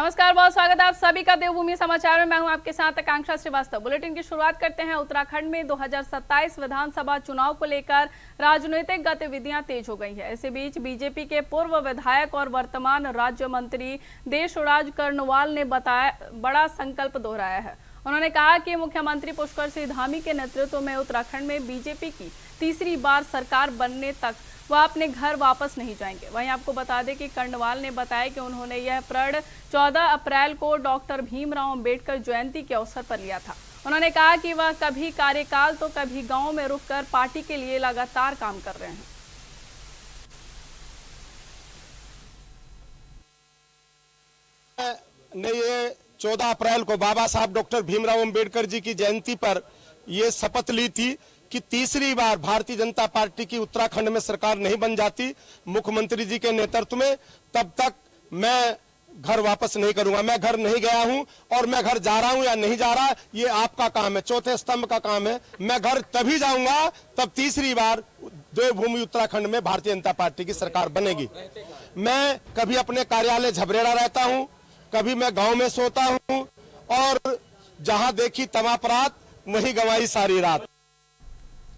नमस्कार, बहुत स्वागत है आप सभी का देवभूमि समाचार में। मैं हूं आपके साथ आकांक्षा श्रीवास्तव। बुलेटिन की शुरुआत करते हैं। उत्तराखंड में 2027 विधानसभा चुनाव को लेकर राजनीतिक गतिविधियां तेज हो गई है। इसी बीच बीजेपी के पूर्व विधायक और वर्तमान राज्य मंत्री देशराज कर्णवाल ने बड़ा संकल्प दोहराया है। उन्होंने कहा कि मुख्यमंत्री पुष्कर सिंह धामी के नेतृत्व में उत्तराखंड में बीजेपी की तीसरी बार सरकार बनने तक वह अपने घर वापस नहीं जाएंगे। वहीं आपको बता दें कि कर्णवाल ने बताया कि उन्होंने यह प्रण 14 अप्रैल को डॉक्टर भीमराव अंबेडकर जयंती के अवसर पर लिया था। उन्होंने कहा कि वह कभी कार्यकाल तो कभी गांव में रुककर पार्टी के लिए लगातार काम कर रहे हैं। ने ये 14 अप्रैल को बाबा साहब डॉक्टर भीमराव अंबेडकर जी की जयंती पर ये शपथ ली थी कि तीसरी बार भारतीय जनता पार्टी की उत्तराखंड में सरकार नहीं बन जाती मुख्यमंत्री जी के नेतृत्व में, तब तक मैं घर वापस नहीं करूंगा। मैं घर नहीं गया हूं और मैं घर जा रहा हूं या नहीं जा रहा ये आपका काम है, चौथे स्तंभ का काम है। मैं घर तभी जाऊंगा तब तीसरी बार देवभूमि उत्तराखंड में भारतीय जनता पार्टी की सरकार बनेगी। मैं कभी अपने कार्यालय झबरेड़ा रहता हूं, कभी मैं गांव में सोता हूं और जहां देखी तमापरात वहीं गंवाई सारी रात।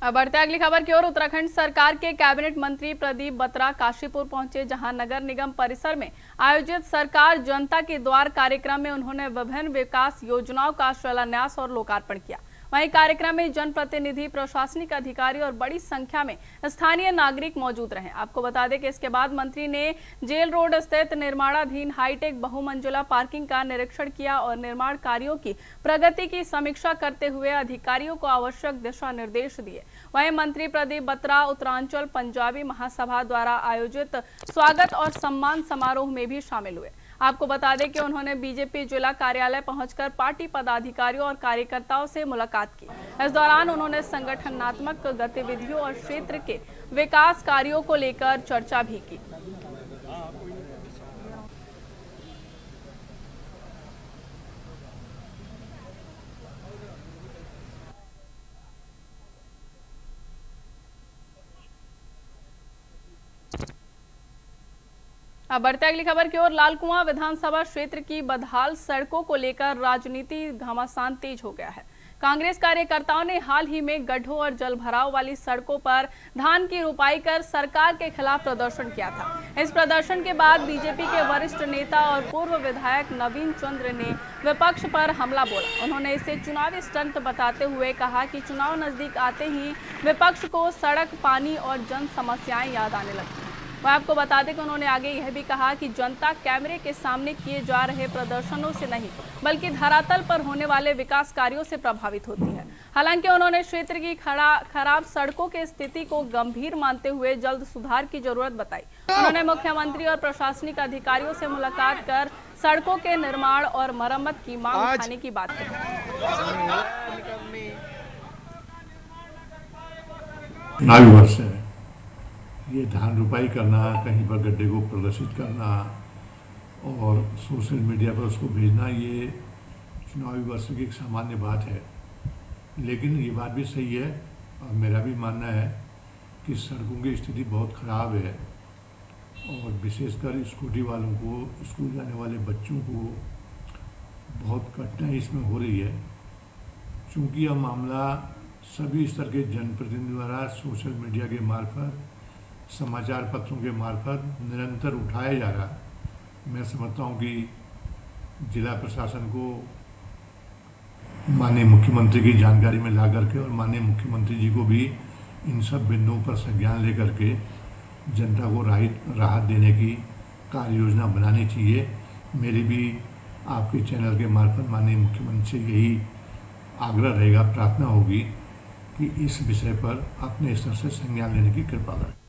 अब बढ़ते अगली खबर की ओर। उत्तराखंड सरकार के कैबिनेट मंत्री प्रदीप बत्रा काशीपुर पहुंचे, जहां नगर निगम परिसर में आयोजित सरकार जनता के द्वार कार्यक्रम में उन्होंने विभिन्न विकास योजनाओं का शिलान्यास और लोकार्पण किया। वहीं कार्यक्रम में जनप्रतिनिधि, प्रशासनिक अधिकारी और बड़ी संख्या में स्थानीय नागरिक मौजूद रहे। आपको बता दें कि इसके बाद मंत्री ने जेल रोड स्थित निर्माणाधीन हाईटेक बहुमंजिला पार्किंग का निरीक्षण किया और निर्माण कार्यों की प्रगति की समीक्षा करते हुए अधिकारियों को आवश्यक दिशा निर्देश दिए। वहीं मंत्री प्रदीप बत्रा उत्तरांचल पंजाबी महासभा द्वारा आयोजित स्वागत और सम्मान समारोह में भी शामिल हुए। आपको बता दें कि उन्होंने बीजेपी जिला कार्यालय पहुंचकर पार्टी पदाधिकारियों और कार्यकर्ताओं से मुलाकात की। इस दौरान उन्होंने संगठनात्मक गतिविधियों और क्षेत्र के विकास कार्यों को लेकर चर्चा भी की। अब बढ़ते अगली खबर की ओर। लालकुआं विधानसभा क्षेत्र की बदहाल सड़कों को लेकर राजनीति घमासान तेज हो गया है। कांग्रेस कार्यकर्ताओं ने हाल ही में गड्ढों और जलभराव वाली सड़कों पर धान की रुपाई कर सरकार के खिलाफ प्रदर्शन किया था। इस प्रदर्शन के बाद बीजेपी के वरिष्ठ नेता और पूर्व विधायक नवीन चंद्र ने विपक्ष पर हमला बोला। उन्होंने इसे चुनावी स्टंट बताते हुए कहा कि चुनाव नजदीक आते ही विपक्ष को सड़क, पानी और जन समस्याएं याद आने लगती हैं। वह आपको बता दें कि उन्होंने आगे यह भी कहा कि जनता कैमरे के सामने किए जा रहे प्रदर्शनों से नहीं बल्कि धरातल पर होने वाले विकास कार्यों से प्रभावित होती है। हालांकि उन्होंने क्षेत्र की खराब सड़कों की स्थिति को गंभीर मानते हुए जल्द सुधार की जरूरत बताई। उन्होंने मुख्यमंत्री और प्रशासनिक अधिकारियों से मुलाकात कर सड़कों के निर्माण और मरम्मत की मांग उठाने की बात कही। ये धान रुपाई करना, कहीं पर गड्ढे को प्रदर्शित करना और सोशल मीडिया पर उसको भेजना, ये चुनावी वर्ष की एक सामान्य बात है। लेकिन ये बात भी सही है और मेरा भी मानना है कि सड़कों की स्थिति बहुत ख़राब है और विशेषकर स्कूटी वालों को, स्कूल जाने वाले बच्चों को बहुत कठिनाई इसमें हो रही है। चूँकि यह मामला सभी स्तर के जनप्रतिनिधियों द्वारा सोशल मीडिया के मार्फत, समाचार पत्रों के मार्फत निरंतर उठाया जा रहा है। मैं समझता हूँ कि जिला प्रशासन को माननीय मुख्यमंत्री की जानकारी में ला करके और माननीय मुख्यमंत्री जी को भी इन सब बिंदुओं पर संज्ञान लेकर के जनता को राहत देने की कार्य योजना बनानी चाहिए। मेरी भी आपके चैनल के मार्फत माननीय मुख्यमंत्री से यही आग्रह रहेगा, प्रार्थना होगी कि इस विषय पर अपने स्तर से संज्ञान लेने की कृपा करें।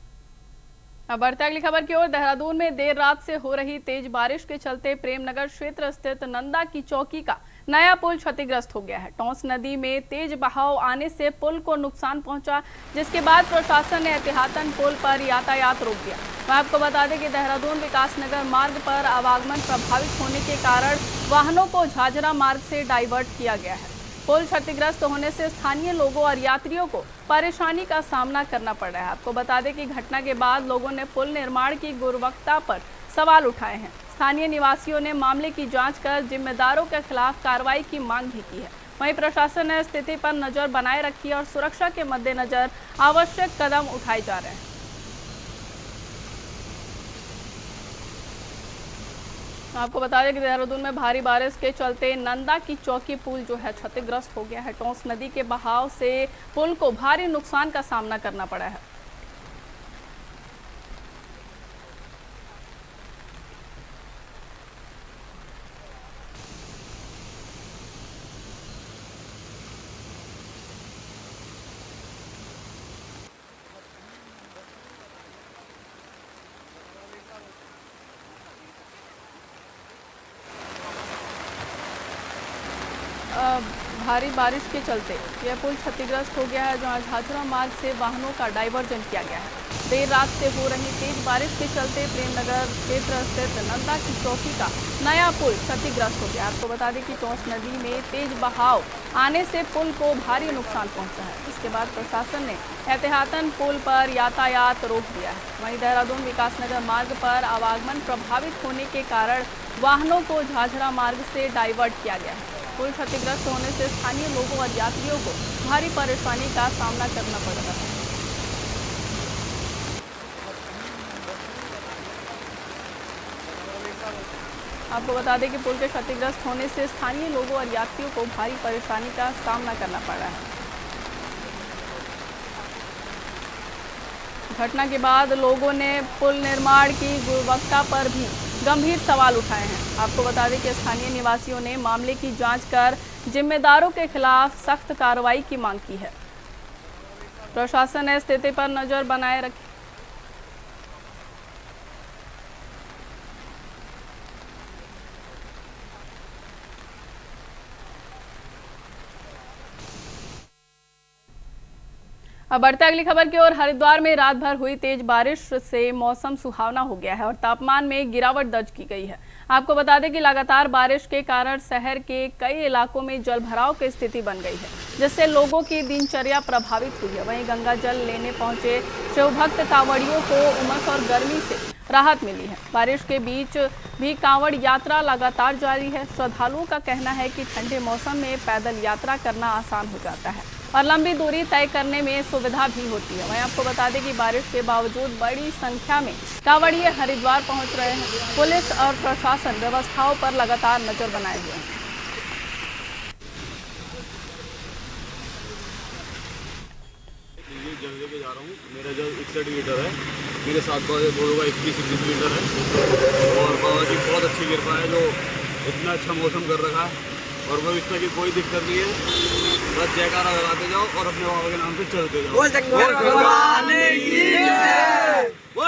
अब बढ़ते अगली खबर की ओर। देहरादून में देर रात से हो रही तेज बारिश के चलते प्रेमनगर क्षेत्र स्थित नंदा की चौकी का नया पुल क्षतिग्रस्त हो गया है। टोंस नदी में तेज बहाव आने से पुल को नुकसान पहुंचा, जिसके बाद प्रशासन ने एहतियातन पुल पर यातायात रोक दिया। मैं आपको बता दें कि देहरादून विकासनगर मार्ग पर आवागमन प्रभावित होने के कारण वाहनों को झाझरा मार्ग से डाइवर्ट किया गया है। पुल क्षतिग्रस्त होने से स्थानीय लोगों और यात्रियों को परेशानी का सामना करना पड़ रहा है। आपको बता दें कि घटना के बाद लोगों ने पुल निर्माण की गुणवत्ता पर सवाल उठाए हैं। स्थानीय निवासियों ने मामले की जांच कर जिम्मेदारों के खिलाफ कार्रवाई की मांग भी की है। वहीं प्रशासन ने स्थिति पर नजर बनाए रखी है और सुरक्षा के मद्देनजर आवश्यक कदम उठाए जा रहे हैं। आपको बता दें कि देहरादून में भारी बारिश के चलते नंदा की चौकी पुल जो है क्षतिग्रस्त हो गया है। टोंस नदी के बहाव से पुल को भारी नुकसान का सामना करना पड़ा है। भारी बारिश के चलते यह पुल क्षतिग्रस्त हो गया है, जहां झाझरा मार्ग से वाहनों का डाइवर्जन किया गया है। देर रात से हो रही तेज बारिश के चलते प्रेमनगर क्षेत्र स्थित नंदा की चौकी का नया पुल क्षतिग्रस्त हो गया। आपको बता दें कि टोंस नदी में तेज बहाव आने से पुल को भारी नुकसान पहुंचा है। इसके बाद प्रशासन ने एहतियातन पुल पर यातायात रोक दिया है। वहीं देहरादून विकासनगर मार्ग पर आवागमन प्रभावित होने के कारण वाहनों को झाझरा मार्ग से डाइवर्ट किया गया है। पुल क्षतिग्रस्त होने से स्थानीय लोगों और यात्रियों को भारी परेशानी का सामना करना पड़ रहा है। आपको बता दें कि पुल के क्षतिग्रस्त होने से स्थानीय लोगों और यात्रियों को भारी परेशानी का सामना करना पड़ रहा है। घटना के बाद लोगों ने पुल निर्माण की गुणवत्ता पर भी गंभीर सवाल उठाए हैं। आपको बता दें कि स्थानीय निवासियों ने मामले की जांच कर जिम्मेदारों के खिलाफ सख्त कार्रवाई की मांग की है। प्रशासन ने स्थिति पर नजर बनाए रखी। अब बढ़ते अगली खबर की ओर। हरिद्वार में रात भर हुई तेज बारिश से मौसम सुहावना हो गया है और तापमान में गिरावट दर्ज की गई है। आपको बता दें कि लगातार बारिश के कारण शहर के कई इलाकों में जलभराव की स्थिति बन गई है, जिससे लोगों की दिनचर्या प्रभावित हुई है। वहीं गंगा जल लेने पहुंचे शिवभक्त कांवड़ियों को उमस और गर्मी से राहत मिली है। बारिश के बीच भी कांवड़ यात्रा लगातार जारी है। श्रद्धालुओं का कहना है कि ठंडे मौसम में पैदल यात्रा करना आसान हो जाता है और लंबी दूरी तय करने में सुविधा भी होती है। वहीं आपको बता दें कि बारिश के बावजूद बड़ी संख्या में कांवड़िए हरिद्वार पहुंच रहे हैं। पुलिस और प्रशासन व्यवस्थाओं पर लगातार नजर बनाए हुए हैं। जल लेके जा रहा हूँ। मेरा जल 61 लीटर है। मेरे साथ बोलों का 21-21 लीटर है और बाबा की बहुत अच्छी कृपा है जो इतना अच्छा मौसम कर रखा है और भविष्य की कोई दिक्कत नहीं है। बस जयकारा लगाते जाओ और अपने बाबा के नाम से चलते जाओ। बोल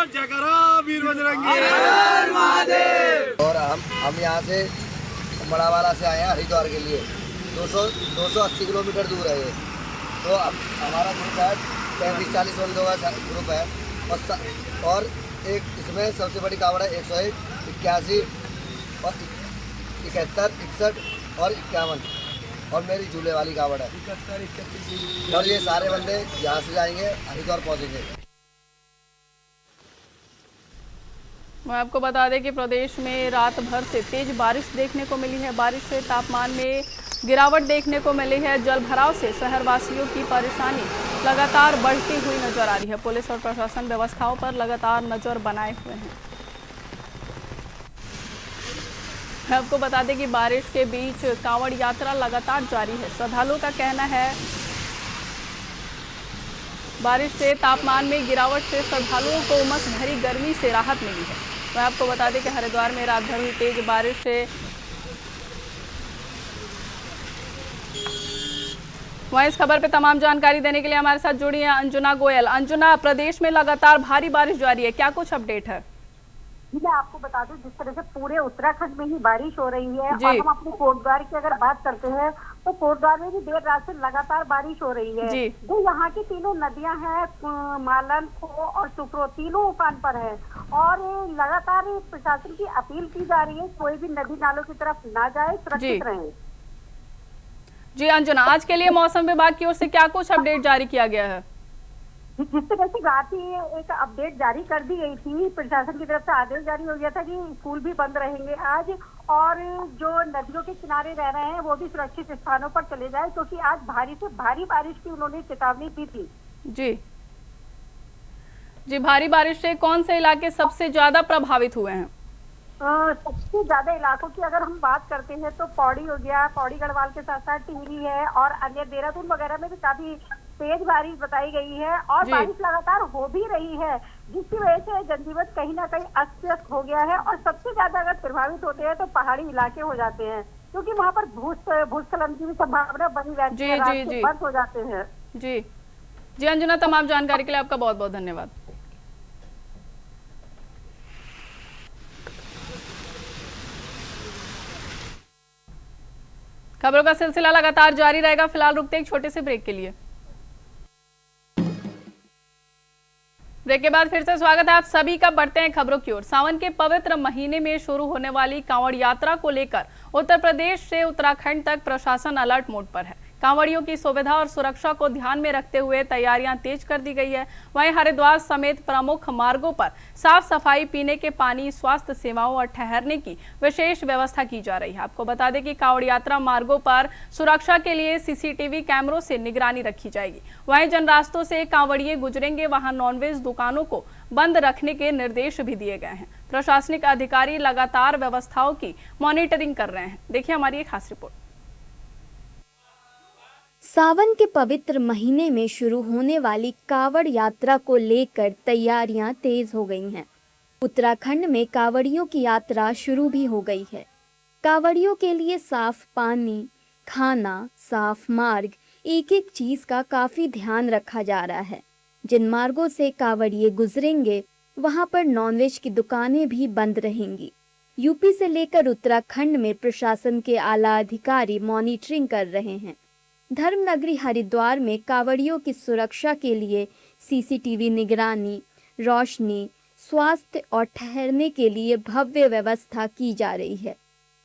जयकारा वीर बजरंगी। और हम यहाँ से बड़ावाला से आए हैं हरिद्वार के लिए। 280 किलोमीटर दूर है ये। तो हमारा ग्रुप है 35-40 बंदों का ग्रुप है और एक इसमें सबसे बड़ी कावड़ है 101, 81 और 71, 61 और 51 और मेरी झूले वाली कावड़ है 71, और ये सारे बंदे यहाँ से जाएंगे हरिद्वार पहुँचेंगे। मैं आपको बता दें कि प्रदेश में रात भर से तेज बारिश देखने को मिली है। बारिश से तापमान में गिरावट देखने को मिली है। जल भराव से शहरवासियों की परेशानी लगातार बढ़ती हुई नजर आ रही है। पुलिस और प्रशासन व्यवस्थाओं पर लगातार नजर बनाए हुए हैं। मैं आपको बता दें कि बारिश के बीच कांवड़ यात्रा लगातार जारी है। श्रद्धालुओं का कहना है बारिश से तापमान में गिरावट से श्रद्धालुओं को उमस भरी गर्मी से राहत मिली है। मैं आपको बता दें कि हरिद्वार में रात भर हुई तेज बारिश से वहीं इस खबर पे तमाम जानकारी देने के लिए हमारे साथ जुड़ी हैं अंजुना गोयल। अंजुना, प्रदेश में लगातार भारी बारिश जारी है, क्या कुछ अपडेट है? मैं आपको बता दूं जिस तरह से पूरे उत्तराखंड में ही बारिश हो रही है और हम अपने कोटद्वार की अगर बात करते हैं तो कोटद्वार में भी देर रात से लगातार बारिश हो रही है। जो यहाँ की तीनों नदियां हैं मालन, खो और सुकरो, तीनों उफान पर है और लगातार प्रशासन की अपील की जा रही है कोई भी नदी नालों की तरफ ना जाए, सुरक्षित रहे। जी अंजुना, आज के लिए मौसम विभाग की ओर से क्या कुछ अपडेट जारी किया गया है? जिस तरह से रात ही एक अपडेट जारी कर दी गई थी, प्रशासन की तरफ से आदेश जारी हो गया था कि स्कूल भी बंद रहेंगे आज, और जो नदियों के किनारे रह रहे हैं वो भी सुरक्षित स्थानों पर चले जाए, क्योंकि आज भारी से भारी बारिश की उन्होंने चेतावनी दी थी। जी, भारी बारिश से कौन से इलाके सबसे ज्यादा प्रभावित हुए हैं? सबसे ज्यादा इलाकों की अगर हम बात करते हैं तो पौड़ी हो गया, पौड़ी गढ़वाल के साथ साथ टिहरी है, और अन्य देहरादून वगैरह में भी काफी तेज बारिश बताई गई है, और बारिश लगातार हो भी रही है, जिसकी वजह से जनजीवन कहीं ना कहीं अस्त व्यस्त हो गया है। और सबसे ज्यादा अगर प्रभावित होते हैं तो पहाड़ी इलाके हो जाते हैं, क्योंकि वहाँ पर भूस्खलन की भी संभावना बनी रहती है, रास्ते बंद हो जाते हैं। जी अंजना, तमाम जानकारी के लिए आपका बहुत बहुत धन्यवाद। खबरों का सिलसिला लगातार जारी रहेगा, फिलहाल रुकते एक छोटे से ब्रेक के लिए। ब्रेक के बाद फिर से स्वागत है आप सभी का। बढ़ते हैं खबरों की ओर। सावन के पवित्र महीने में शुरू होने वाली कांवड़ यात्रा को लेकर उत्तर प्रदेश से उत्तराखंड तक प्रशासन अलर्ट मोड पर है। कांवड़ियों की सुविधा और सुरक्षा को ध्यान में रखते हुए तैयारियां तेज कर दी गई है। वहीं हरिद्वार समेत प्रमुख मार्गों पर साफ सफाई, पीने के पानी, स्वास्थ्य सेवाओं और ठहरने की विशेष व्यवस्था की जा रही है। आपको बता दें कि कांवड़ यात्रा मार्गों पर सुरक्षा के लिए सीसीटीवी कैमरों से निगरानी रखी जाएगी। वहीं जिन रास्तों से कांवड़िए गुजरेंगे वहां नॉनवेज दुकानों को बंद रखने के निर्देश भी दिए गए हैं। प्रशासनिक अधिकारी लगातार व्यवस्थाओं की मॉनिटरिंग कर रहे हैं। देखिए हमारी एक खास रिपोर्ट। सावन के पवित्र महीने में शुरू होने वाली कांवड़ यात्रा को लेकर तैयारियां तेज हो गई हैं। उत्तराखंड में कांवड़ियों की यात्रा शुरू भी हो गई है। कांवड़ियों के लिए साफ पानी, खाना, साफ मार्ग, एक एक चीज का काफी ध्यान रखा जा रहा है। जिन मार्गों से कांवड़िए गुजरेंगे वहां पर नॉनवेज की दुकानें भी बंद रहेंगी। यूपी से लेकर उत्तराखंड में प्रशासन के आला अधिकारी मॉनिटरिंग कर रहे हैं। धर्मनगरी हरिद्वार में कांवड़ियों की सुरक्षा के लिए सीसीटीवी निगरानी, रोशनी, स्वास्थ्य और ठहरने के लिए भव्य व्यवस्था की जा रही है।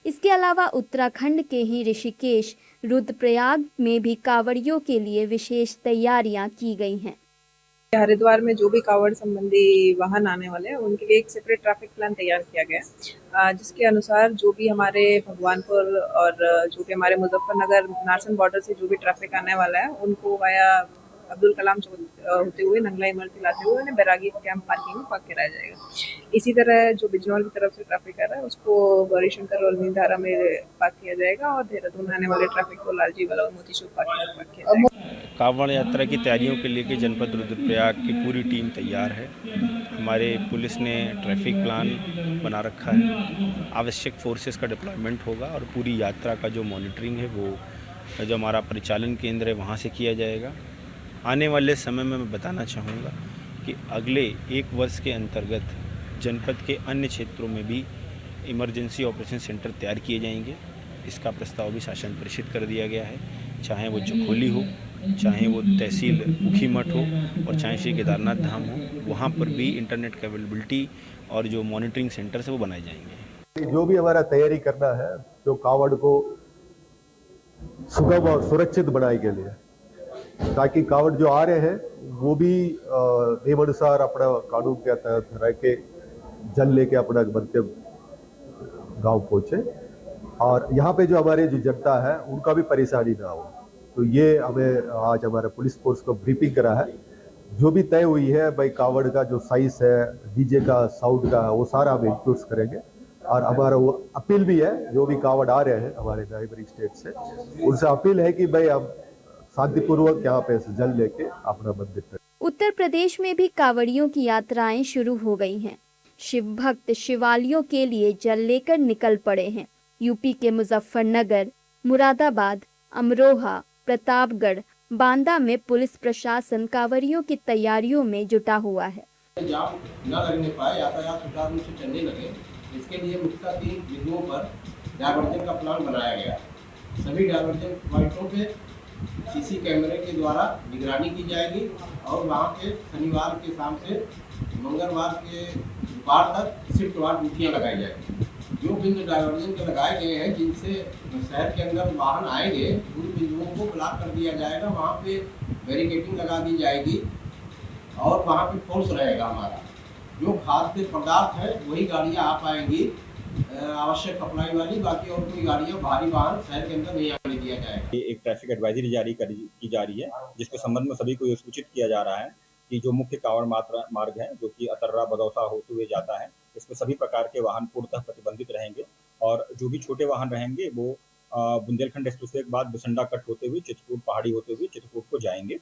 इसके अलावा उत्तराखंड के ही ऋषिकेश, रुद्रप्रयाग में भी कांवड़ियों के लिए विशेष तैयारियां की गई हैं। हरिद्वार में जो भी कांवड़ संबंधी वाहन आने वाले हैं उनके लिए एक सेपरेट ट्रैफिक प्लान तैयार किया गया है, जिसके अनुसार जो भी हमारे भगवानपुर और जो भी हमारे मुजफ्फरनगर नारसन बॉर्डर से जो भी ट्रैफिक आने वाला है उनको वाया अब्दुल कलाम चौक होते हुए नंगला इमरती लाते हुए उन्हें बैरागी कैंप पार्किंग में पार्क कराया जाएगा। इसी तरह जो बिजनौर की तरफ से ट्रैफिक आ रहा है उसको गौरीशंकर और नीलधारा में पार्क किया जाएगा, और देहरादून आने वाले ट्रैफिक को लालजी वाला और मोती चौक पार्किंग में पार्क किया जाएगा। कांवड़ यात्रा की तैयारियों के लेकर जनपद रुद्रप्रयाग की पूरी टीम तैयार है। हमारे पुलिस ने ट्रैफिक प्लान बना रखा है, आवश्यक फोर्सेस का डिप्लॉयमेंट होगा और पूरी यात्रा का जो मॉनिटरिंग है वो जो हमारा परिचालन केंद्र है वहाँ से किया जाएगा। आने वाले समय में मैं बताना चाहूँगा कि अगले 1 वर्ष के अंतर्गत जनपद के अन्य क्षेत्रों में भी इमरजेंसी ऑपरेशन सेंटर तैयार किए जाएंगे। इसका प्रस्ताव भी शासन परिषद कर दिया गया है, चाहे वो जखोली हो, चाहे वो तहसील ऊखीमठ हो और चाहे श्री केदारनाथ धाम हो, वहाँ पर भी इंटरनेट की अवेलेबिलिटी और जो मॉनिटरिंग सेंटर्स है वो बनाए जाएंगे। जो भी हमारा तैयारी करना है जो कांवड़ को सुगम और सुरक्षित बनाने के लिए, ताकि कांवड़ जो आ रहे हैं वो भी नियमानुसार अपना कानून के तहत रह के जल लेके अपना गंतव्य गांव पहुंचे, और यहाँ पे जो हमारे जो जनता है उनका भी परेशानी ना हो। तो ये हमें आज हमारे पुलिस फोर्स को ब्रीफिंग करा है। जो भी तय हुई है भाई कांवड़ का जो साइज है, डीजे का, साउंड का, वो सारा हम इंक्लूड करेंगे। और हमारा वो अपील भी है, जो भी कांवड़ आ रहे हैं हमारे नाइबरिंग स्टेट से, उनसे अपील है कि भाई हम शांतिपूर्वक यहाँ पे जल लेके अपना मंदिर पे। उत्तर प्रदेश में भी कांवड़ियों की यात्राएं शुरू हो गई हैं। शिव भक्त शिवालयों के लिए जल लेकर निकल पड़े हैं। यूपी के मुजफ्फरनगर, मुरादाबाद, अमरोहा, प्रतापगढ़, बांदा में पुलिस प्रशासन कांवड़ियों की तैयारियों में जुटा हुआ है। जाम न लगने पाए, यातायात सुचारू रूप से चलने लगे, इसके लिए मुख्यतः 3 बिंदुओं पर डायवर्जन का प्लान बनाया गया। सभी डायवर्जन पॉइंटों पे सीसी कैमरे के द्वारा निगरानी की जाएगी और वहाँ के शनिवार के शाम से मंगलवार के दोपहर तक शिफ्ट वार ड्यूटियाँ लगाई जाएगी। जो बिंदु डायवर्जन के लगाए गए हैं जिनसे शहर के अंदर वाहन आएंगे उन बिंदुओं को ब्लॉक कर दिया जाएगा, वहाँ पे बैरिकेडिंग लगा दी जाएगी और वहाँ पे फोर्स रहेगा हमारा। जो खाद्य पदार्थ है वही गाड़ियाँ आ पाएंगी आवश्यक सप्लाई वाली, बाकी और कोई गाड़ियाँ भारी वाहन शहर के अंदर नहीं आने दिया जाएगा। एक ट्रैफिक एडवाइजरी जारी की जा रही है, जिसके संबंध में सभी को ये सूचित किया जा रहा है कि जो मुख्य कांवड़ मार्ग है जो कि अतर्रा बदौसा होते हुए जाता है, इसमें सभी प्रकार के वाहन पूर्णतः प्रतिबंधित रहेंगे और जो भी छोटे वाहन रहेंगे वो बुंदेलखंड एक्सप्रेसवे के बाद बिसंडा कट होते हुए चित्रकूट पहाड़ी होते हुए चित्रकूट को जाएंगे।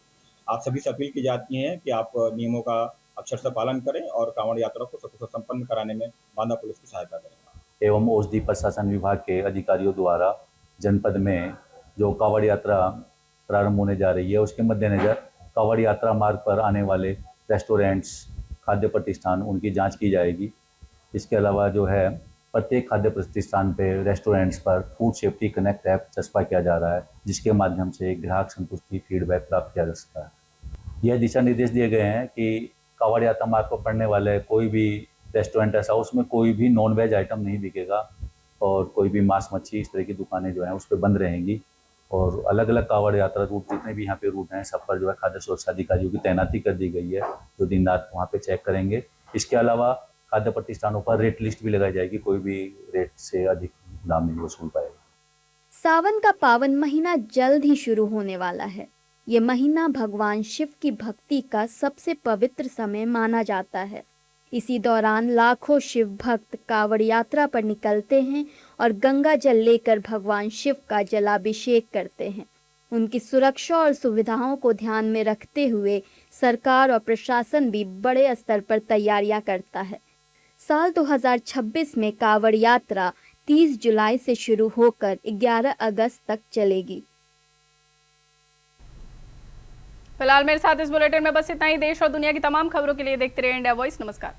आप सभी से अपील की जाती है कि आप नियमों का अक्षरशः पालन करें और कांवड़ यात्रा को सकुशल संपन्न कराने में बांदा पुलिस की सहायता करें। एवं औषधि प्रशासन विभाग के अधिकारियों द्वारा जनपद में जो कांवड़ यात्रा प्रारंभ होने जा रही है उसके मद्देनजर कांवड़ यात्रा मार्ग पर आने वाले रेस्टोरेंट्स, खाद्य प्रतिष्ठान, उनकी जांच की जाएगी। इसके अलावा जो है प्रत्येक खाद्य प्रतिष्ठान पे, रेस्टोरेंट्स पर फूड सेफ्टी कनेक्ट ऐप चस्पा किया जा रहा है, जिसके माध्यम से ग्राहक संतुष्टि फीडबैक प्राप्त किया जा सकता है। यह दिशा निर्देश दिए गए हैं कि कांवड़ यात्रा मार्ग पर पड़ने वाले कोई भी रेस्टोरेंट ऐसा उसमें कोई भी नॉन वेज आइटम नहीं बिकेगा और कोई भी मांस मच्छी इस तरह की दुकानें जो हैं उस पर बंद रहेंगी। और अलग अलग कांवड़ यात्रा रूट जितने भी यहाँ पे रूट हैं सब पर जो है खाद्य सुरक्षा अधिकारियों की तैनाती कर दी गई है जो दिन रात वहाँ पे चेक करेंगे। इसके अलावा खाद्य प्रतिष्ठानों पर रेट लिस्ट भी लगाई जाएगी, कोई भी रेट से अधिक दाम नहीं वसूल पाएगा। सावन का पावन महीना जल्द ही शुरू होने वाला है। ये महीना भगवान शिव की भक्ति का सबसे पवित्र समय माना जाता है। इसी दौरान लाखों शिव भक्त कांवड़ यात्रा पर निकलते हैं और गंगा जल लेकर भगवान शिव का जलाभिषेक करते हैं। उनकी सुरक्षा और सुविधाओं को ध्यान में रखते हुए सरकार और प्रशासन भी बड़े स्तर पर तैयारियां करता है। साल 2026 में कांवड़ यात्रा 30 जुलाई से शुरू होकर 11 अगस्त तक चलेगी। फिलहाल मेरे साथ इस बुलेटिन में बस इतना ही। देश और दुनिया की तमाम खबरों के लिए देखते रहिए इंडिया वॉइस। नमस्कार।